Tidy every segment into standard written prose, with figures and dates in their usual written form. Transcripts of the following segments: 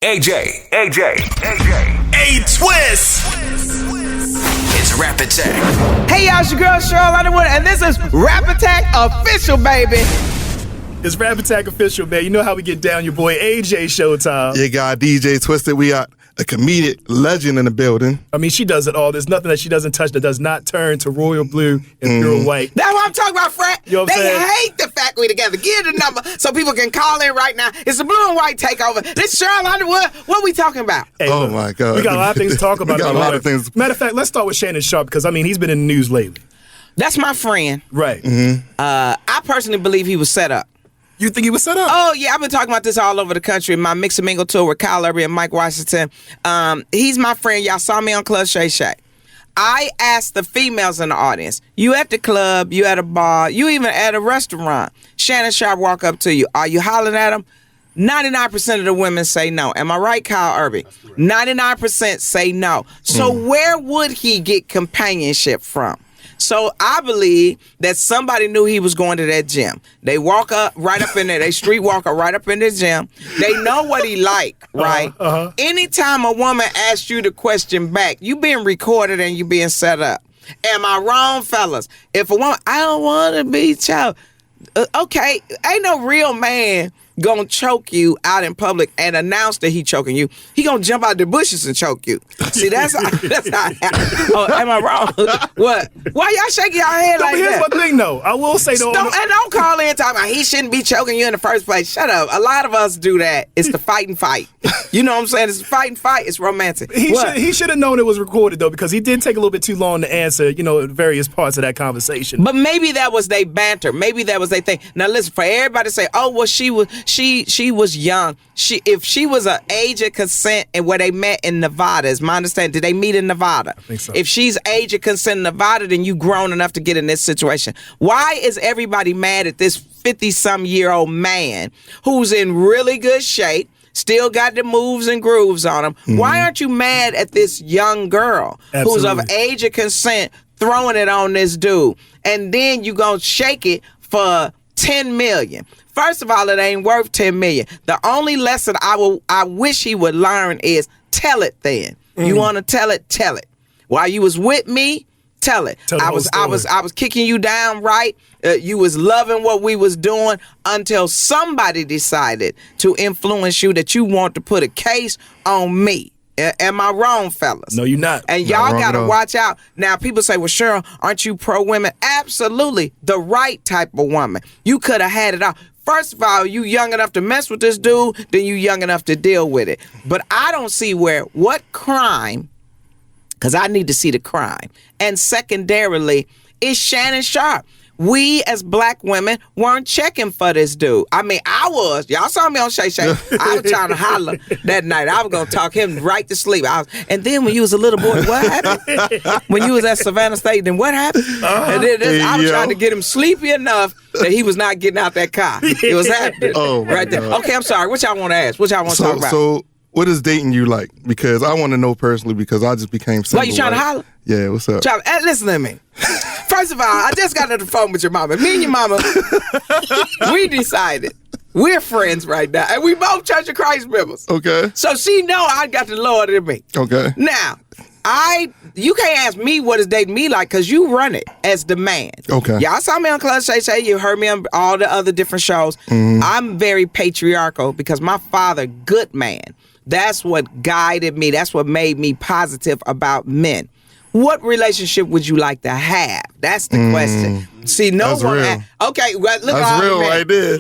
AJ. A-Twist. It's Rap Attack. Hey, y'all, it's your girl, Sheryl Underwood, and this is Rap Attack Official, baby. It's Rap Attack Official, man. You know how we get down, your boy AJ Showtime. Yeah, guy, DJ Twisted. We got a comedic legend in the building. I mean, she does it all. There's nothing that she doesn't touch that does not turn to royal blue and pure white. That's what I'm talking about, Frat. You know what I'm They saying? hate the fact we together. Give the number so people can call in right now. It's the blue and white takeover. This is Sheryl Underwood. What we talking about? Hey, Oh, look, my God. We got a lot of things to talk about. We got a lot of things. Matter of fact, let's start with Shannon Sharpe because, I mean, he's been in the news lately. That's my friend. Right. I personally believe he was set up. You think he was set up? Oh, yeah, I've been talking about this all over the country. My Mix and Mingle tour with Kyle Irby and Mike Washington. He's my friend. Y'all saw me on Club Shay Shay. I asked the females in the audience, you at the club, you at a bar, you even at a restaurant. Shannon Sharpe walk up to you. Are you hollering at him? 99% of the women say no. Am I right, Kyle Irby? 99% say no. So where would he get companionship from? So I believe that somebody knew he was going to that gym. They walk up right up in there. They street walker right up in the gym. They know what he like, right? Anytime a woman asks you the question back, you being recorded and you being set up. Am I wrong, fellas? If a woman, I don't want to be choked. Okay, ain't no real man gonna choke you out in public and announce that he choking you. He gonna jump out the bushes and choke you. See, that's how it happens. Oh, am I wrong? What? Why y'all shaking y'all head like Here's that? my thing, though. I will say, though. Don't call in talking about he shouldn't be choking you in the first place. Shut up. A lot of us do that. It's the fight and fight. You know what I'm saying? It's the fight and fight. It's romantic. He should have known it was recorded, though, because he did take a little bit too long to answer, various parts of that conversation. But maybe that was they banter. Maybe that was they thing. Now listen, for everybody to say, oh, well, she was young. If she was an age of consent and where they met in Nevada, is my understanding. Did they meet in Nevada? I think so. If she's age of consent in Nevada, then you grown enough to get in this situation. Why is everybody mad at this 50-some-year-old man who's in really good shape, still got the moves and grooves on him? Why aren't you mad at this young girl who's of age of consent throwing it on this dude? And then you gonna shake it for $10 million. First of all, it ain't worth $10 million. The only lesson I wish he would learn is tell it then. You want to tell it, tell it. While you was with me, tell it. I was kicking you down, right? You was loving what we was doing until somebody decided to influence you that you want to put a case on me. Am I wrong, fellas? No, you're not. And y'all got to watch out. Now, people say, well, Sheryl, aren't you pro-women? Absolutely. The right type of woman. You could have had it all. First of all, you young enough to mess with this dude, then you young enough to deal with it. But I don't see what crime, because I need to see the crime. And secondarily, is Shannon Sharpe. We as black women weren't checking for this dude. I mean, I was. Y'all saw me on Shay Shay. I was trying to holler that night. I was going to talk him right to sleep. And then when you was a little boy, what happened? When you was at Savannah State, then what happened? And then I was trying to get him sleepy enough that he was not getting out that car. It was happening. Oh, my right there. God. Okay, I'm sorry. What y'all want to ask? What y'all want to talk about? So, what is dating you like? Because I want to know personally because I just became single. Why you trying to holler? Yeah, what's up? Listen to me. First of all, I just got on the phone with your mama. Me and your mama, we decided we're friends right now. And we both Church of Christ members. Okay. So she know I got the Lord in me. Okay. Now, you can't ask me what is dating me like because you run it as the man. Okay. Y'all saw me on Club Shay Shay. You heard me on all the other different shows. I'm very patriarchal because my father, good man. That's what guided me. That's what made me positive about men. What relationship would you like to have? That's the question. See, no That's one. Real. Okay, well, look. That's real men. right there.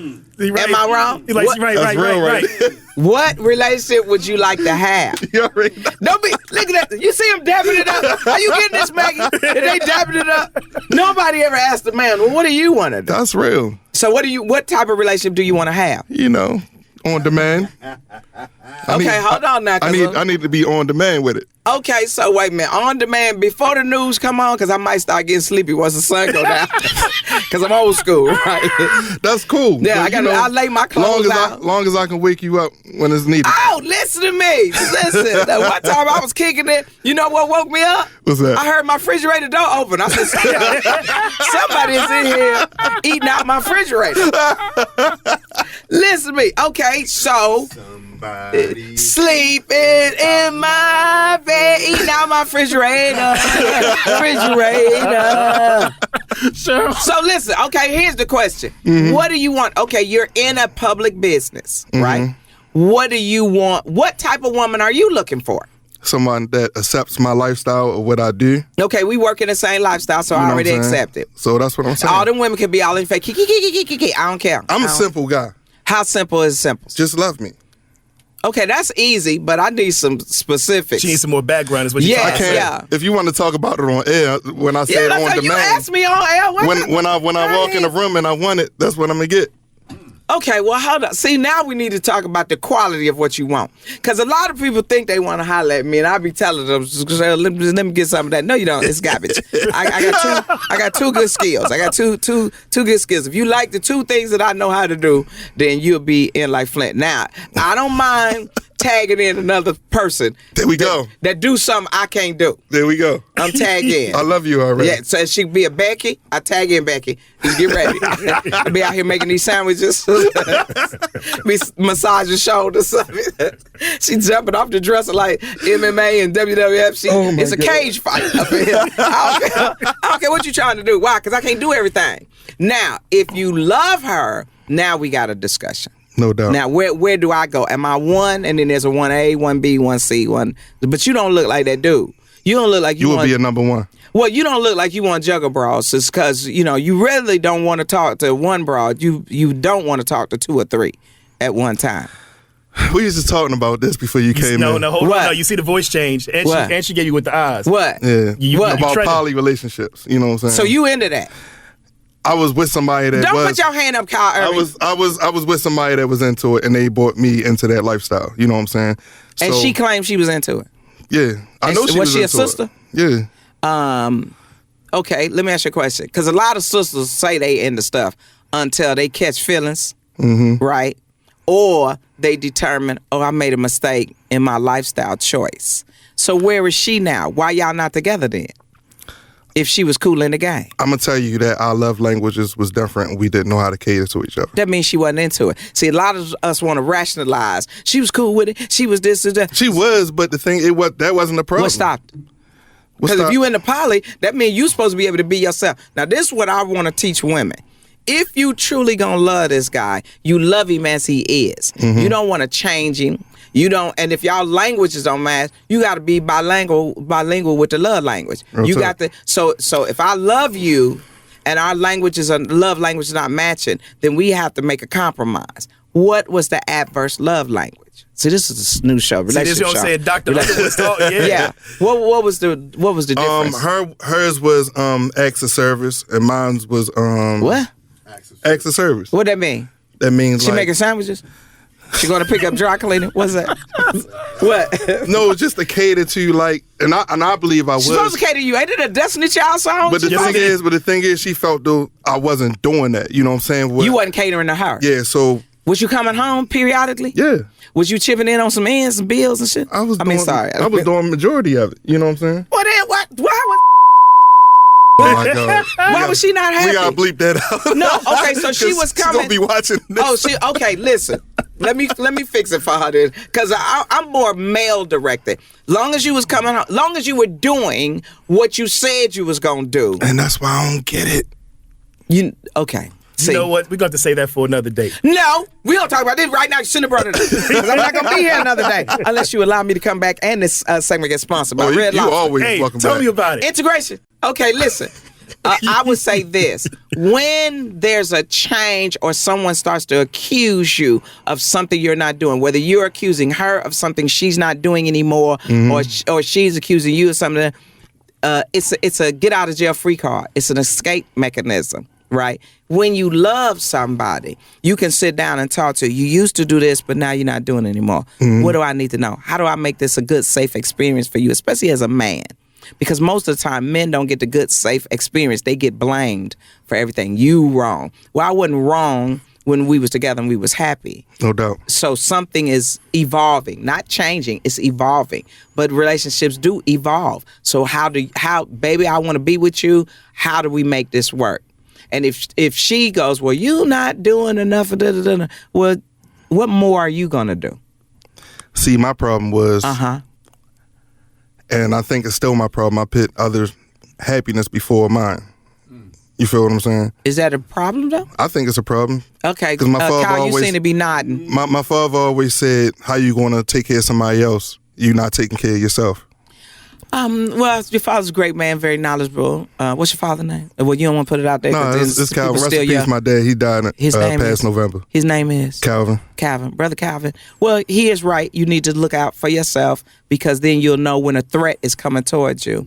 Right. Am I wrong? He likes, right. What relationship would you like to have? You already know. Don't be look at that. You see him dapping it up. Are you getting this, Maggie? Are they dapping it up? Nobody ever asked a man, well, what do you want to do? That's real. So what type of relationship do you want to have? On demand. Hold on now. I need to be on demand with it. Okay, so wait a minute. On demand before the news come on, because I might start getting sleepy once the sun go down. Because I'm old school, right? That's cool. Yeah, I lay my clothes out. Long as I can wake you up when it's needed. Oh, listen to me. Listen. One time I was kicking it. You know what woke me up? What's that? I heard my refrigerator door open. I said, somebody is in here eating out my refrigerator. Listen to me. Okay, so Sleeping in my bed, eating out my refrigerator. Sure. So listen, okay, here's the question. What do you want? Okay, you're in a public business, right? What do you want? What type of woman are you looking for? Someone that accepts my lifestyle or what I do. Okay, we work in the same lifestyle, so You know I already what I'm saying? accept it. So that's what I'm saying. All them women can be all in fake. I don't care. I'm a simple guy. How simple is simple? Just love me. Okay, that's easy, but I need some specifics. She needs some more background. Is what you're Yes, trying to say. yeah. If you want to talk about it on air, when I say it that's on how you demand, asked me on air. when I walk in the room and I want it, that's what I'm gonna get. Okay, well, hold on. See, now we need to talk about the quality of what you want. Because a lot of people think they want to holler at me, and I be telling them, let me get some of that. No, you don't. It's garbage. I got two good skills. I got two good skills. If you like the two things that I know how to do, then you'll be in like Flint. Now, I don't mind tagging in another person. There we go. That do something I can't do. There we go. I'm tagged in. I love you already. Yeah, so she be a Becky. I tag in Becky. Just get ready. I be out here making these sandwiches. Be massaging shoulders. She jumping off the dresser like MMA and WWF. It's a cage fight up in here. I don't care what you trying to do. Why? Because I can't do everything. Now, if you love her, now we got a discussion. No doubt. Now, where do I go? Am I one? And then there's a 1A, 1B, 1C, 1. But you don't look like that dude. You don't look like you will be a number one. Well, you don't look like you want juggle bras. It's because, you really don't want to talk to one bra. You don't want to talk to two or three at one time. We was just talking about this before you came in. No, hold on. What? No, you see the voice change, and she gave you with the eyes. What? Yeah. What? About treasure. poly relationships. You know what I'm saying? So you into that? I was with somebody that Don't was. put your hand up, Kyle Irving. I was with somebody that was into it, and they brought me into that lifestyle. You know what I'm saying? And So, she claimed she was into it. Yeah, I know she Was was she a into sister? It. Yeah. Okay, let me ask you a question. Because a lot of sisters say they into stuff until they catch feelings, right? Or they determine, I made a mistake in my lifestyle choice. So where is she now? Why y'all not together then? If she was cool in the game. I'm gonna tell you that our love languages was different, and we didn't know how to cater to each other. That means she wasn't into it. See, a lot of us want to rationalize. She was cool with it. She was this or that. She was, but the thing that wasn't the problem. What stopped it? What Because if stopped- you in the poly, that means you supposed to be able to be yourself. Now, this is what I want to teach women. If you truly gonna love this guy, you love him as he is. You don't want to change him. You don't, and if y'all languages don't match, you got to be bilingual with the love language. Real You talk. got to. So if I love you, and our love language is not matching, then we have to make a compromise. What was the adverse love language? See, this is a new show. See, this is what I'm saying. Dr. Underwood's talking. Yeah. Yeah. What was the difference? Hers was acts of service, and mine was What? acts of service. What that mean? That means She like making sandwiches? She going to pick up dry cleaning? What's that? What? no, just to cater to like, and I believe I was. She's supposed to cater to you. Ain't it a Destiny Child song? But the thing is, she felt though I wasn't doing that. You know what I'm saying? You wasn't catering to her. Yeah, so Was you coming home periodically? yeah. Was you chipping in on some ends and bills and shit? I was doing doing majority of it. You know what I'm saying? Well, then what? Oh my God. Why was she not happy? We gotta bleep that out. No, okay, so she 'Cause was She's coming. gonna be watching this. Okay, listen. Let me fix it for her then, because I'm more male directed. Long as you was coming home, long as you were doing what you said you was gonna do. And that's why I don't get it. Okay. You know what? We're going to say that for another day. No, we don't talk about this right now. You shouldn't have brought it up. Because I'm not going to be here another day unless you allow me to come back and this segment gets sponsored by Red you Lobster. always Hey, welcome tell back. me about it. Integration. Okay, listen. I would say this. When there's a change or someone starts to accuse you of something you're not doing, whether you're accusing her of something she's not doing anymore or she's accusing you of something, it's a get out of jail free card. It's an escape mechanism. Right? When you love somebody, you can sit down and talk to. You used to do this, but now you're not doing it anymore. What do I need to know? How do I make this a good, safe experience for you, especially as a man? Because most of the time, men don't get the good, safe experience. They get blamed for everything. You wrong. Well, I wasn't wrong when we was together and we was happy. No doubt. So something is evolving, not changing, it's evolving. But relationships do evolve. So baby, I want to be with you. How do we make this work? And if she goes, well, you're not doing enough of well, what more are you going to do? See, my problem was, Uh-huh. and I think it's still my problem, I put others' happiness before mine. You feel what I'm saying? Is that a problem, though? I think it's a problem. Okay. 'Cause my father Kyle, you always- seem to be nodding. My father always said, how you going to take care of somebody else? You not taking care of yourself. Well, your father's a great man, very knowledgeable. What's your father's name? Well, you don't want to put it out there. No, 'cause it's Calvin. people Rest still in peace, young. my dad. He died His name past is? November. His name is? Calvin. Brother Calvin. Well, he is right. You need to look out for yourself because then you'll know when a threat is coming towards you.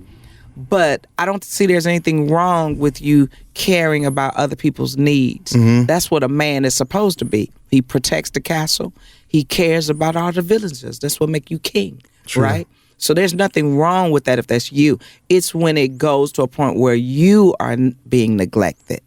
But I don't see there's anything wrong with you caring about other people's needs. That's what a man is supposed to be. He protects the castle. He cares about all the villagers. That's what make you king, right? So there's nothing wrong with that if that's you. It's when it goes to a point where you are being neglected.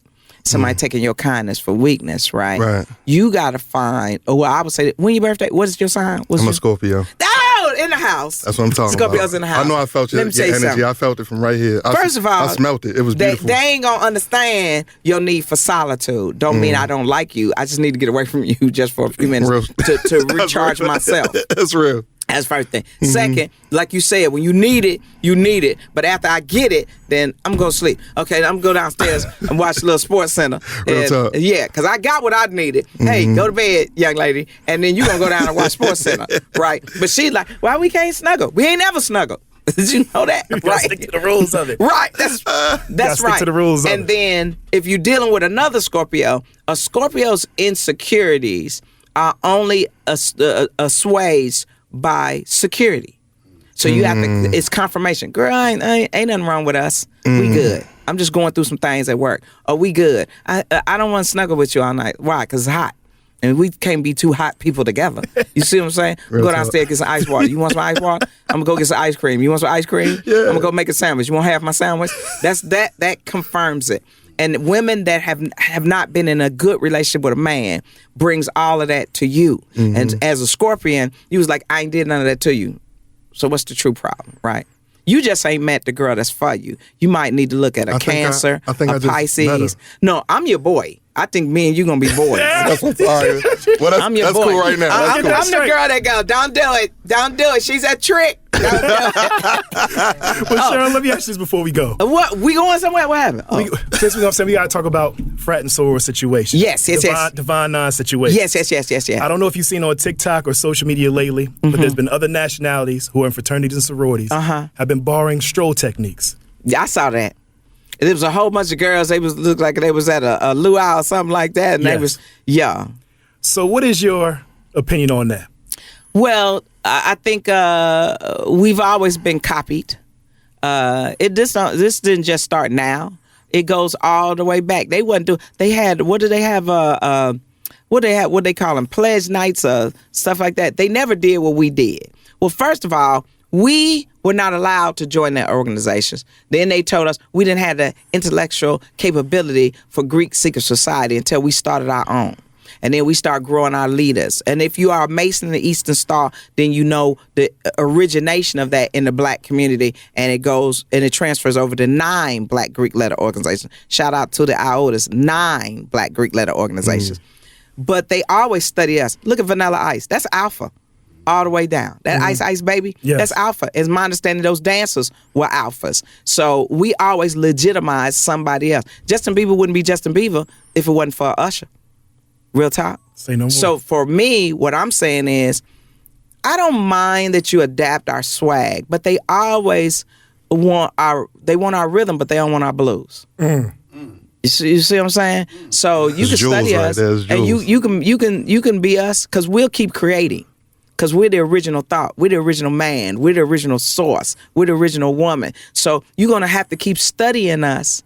Somebody taking your kindness for weakness, right? Right. You got to find, well, I would say, when your birthday, what is your sign? I'm a Scorpio. Oh, in the house. That's what I'm talking Scorpio's about. in the house. I know I felt your Let me tell you energy. something. I felt it from right here. First of all, I smelt it. It was beautiful. They ain't gonna understand your need for solitude. Don't mean I don't like you. I just need to get away from you just for a few minutes Real. to recharge myself. That's real. That's first thing. Second, like you said, when you need it, you need it. But after I get it, then I'm gonna sleep. Okay, I'm gonna go downstairs and watch a little Sports Center. Real talk. Yeah, because I got what I needed. Hey, go to bed, young lady, and then you gonna go down and watch Sports Center, right? But she's like, why we can't snuggle? We ain't never snuggled. Did you know that? You gotta Right. stick to the rules of it. Right. That's stick right. to the rules of and it. then if you're dealing with another Scorpio, a Scorpio's insecurities are only assuaged by security. So you have to. It's confirmation. Girl, ain't nothing wrong with us. We good. I'm just going through some things at work. Oh, we good. I don't want to snuggle with you all night. Why? Because it's hot. And we can't be two hot people together. You see what I'm saying? Real Go talk. downstairs, get some ice water. You want some ice water? I'm gonna go get some ice cream. You want some ice cream? Yeah. I'm gonna go make a sandwich. You want half my sandwich? That confirms it. And women that have not been in a good relationship with a man brings all of that to you. And as a Scorpion, you was like, I ain't did none of that to you. So what's the true problem, right? You just ain't met the girl that's for you. You might need to look at a Cancer, I think a I just met Pisces. her. No, I'm your boy. I think me and you gonna be boys. That's what's all right. Well, that's, I'm your that's boy. cool right now. That's I'm, cool. I'm the girl that goes, don't do it. Don't do it. She's a trick. Don't do it. Well, Cheryl, let me ask you this before we go. What? We going somewhere? What happened? Oh. Since we're gonna say we gotta talk about frat and soror situation. Yes. Divine Nine situation. Yes. I don't know if you've seen on TikTok or social media lately, but there's been other nationalities who are in fraternities and sororities have been borrowing stroll techniques. Yeah, I saw that. There was a whole bunch of girls. They looked like they was at a luau or something like that, and they Yes. was So what is your opinion on that? Well, I think we've always been copied. This didn't just start now. It goes all the way back. They wouldn't do. They had what do they have? What they call them? Pledge nights, stuff like that. They never did what we did. Well, first of all, we were not allowed to join their organizations. Then they told us we didn't have the intellectual capability for Greek secret society until we started our own. And then we start growing our leaders. And if you are a Mason in the Eastern Star, then you know the origination of that in the black community, and it goes and it transfers over to 9 black Greek letter organizations. Shout out to the IOTAs, 9 black Greek letter organizations. But they always study us. Look at Vanilla Ice. That's alpha. All the way down. That Ice baby, Yes. that's alpha. As my understanding, those dancers were alphas. So we always legitimize somebody else. Justin Bieber wouldn't be Justin Bieber if it wasn't for Usher. Real talk. Say no more. So for me, what I'm saying is, I don't mind that you adapt our swag, but they always want our rhythm, but they don't want our blues. You see what I'm saying? So you There's can jewels study right us, there. There's and jewels. you can be us, because we'll keep creating. Because we're the original thought. We're the original man. We're the original source. We're the original woman. So you're going to have to keep studying us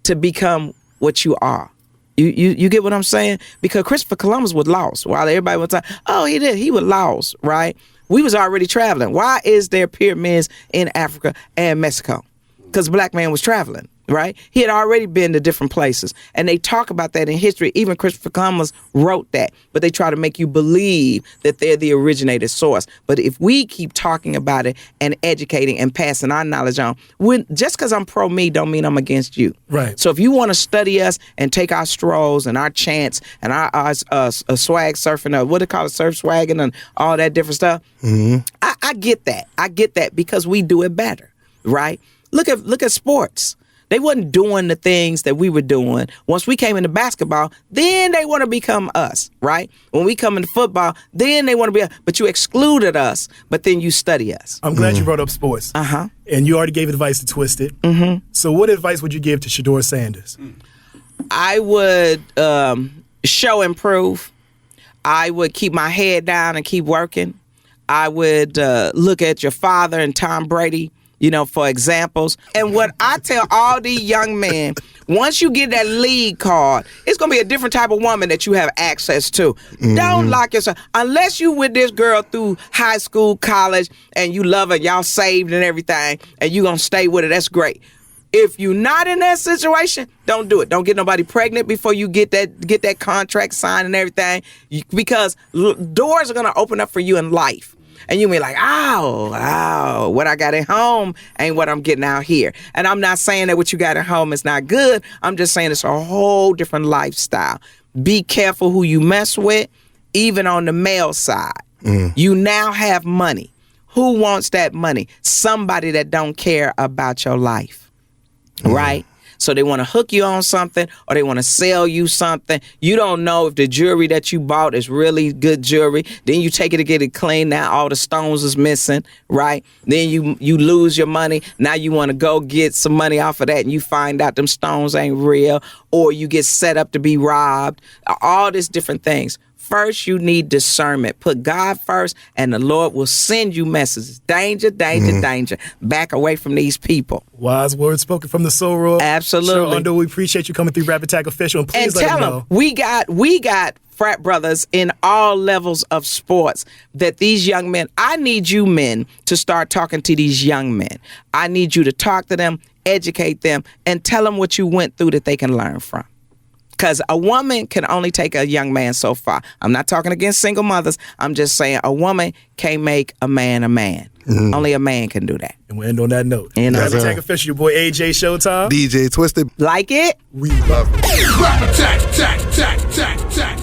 to become what you are. You get what I'm saying? Because Christopher Columbus was lost. While everybody was talking, oh, he did. He was lost, right? We was already traveling. Why is there pyramids in Africa and Mexico? Because black man was traveling. right? He had already been to different places. And they talk about that in history. Even Christopher Columbus wrote that. But they try to make you believe that they're the originated source. But if we keep talking about it and educating and passing our knowledge on, just because I'm pro me don't mean I'm against you. Right. So if you want to study us and take our strolls and our chants and our swag surfing, what do they call it, surf swagging and all that different stuff, I get that. I get that because we do it better, right? Look at sports. They wasn't doing the things that we were doing. Once we came into basketball, then they want to become us, right? When we come into football, then they want to be us. But you excluded us, but then you study us. I'm glad you brought up sports. Uh-huh. And you already gave advice to Twisted. So what advice would you give to Shadeur Sanders? I would show improve. I would keep my head down and keep working. I would look at your father and Tom Brady, for examples. And what I tell all these young men, once you get that league card, it's going to be a different type of woman that you have access to. Don't lock yourself. Unless you with this girl through high school, college, and you love her, y'all saved and everything, and you going to stay with her, that's great. If you're not in that situation, don't do it. Don't get nobody pregnant before you get that contract signed and everything, because doors are going to open up for you in life. And you be like, ow, what I got at home ain't what I'm getting out here. And I'm not saying that what you got at home is not good. I'm just saying it's a whole different lifestyle. Be careful who you mess with, even on the male side. You now have money. Who wants that money? Somebody that don't care about your life, right? So they want to hook you on something or they want to sell you something. You don't know if the jewelry that you bought is really good jewelry. Then you take it to get it cleaned. Now all the stones is missing, right? Then you lose your money. Now you want to go get some money off of that and you find out them stones ain't real, or you get set up to be robbed. All these different things. First, you need discernment. Put God first, and the Lord will send you messages. Danger, danger, danger. Back away from these people. Wise words spoken from the Soror. Absolutely. Sheryl Underwood, we appreciate you coming through Rap Attack Official. And please let them know. We got frat brothers in all levels of sports that these young men, I need you men to start talking to these young men. I need you to talk to them, educate them, and tell them what you went through that they can learn from. Because a woman can only take a young man so far. I'm not talking against single mothers. I'm just saying a woman can't make a man a man. Only a man can do that. And we'll end on that note. Rap Attack Official, your boy AJ Showtime. DJ Twisted. Like it? We love it. Rap Attack, attack, attack, attack, attack.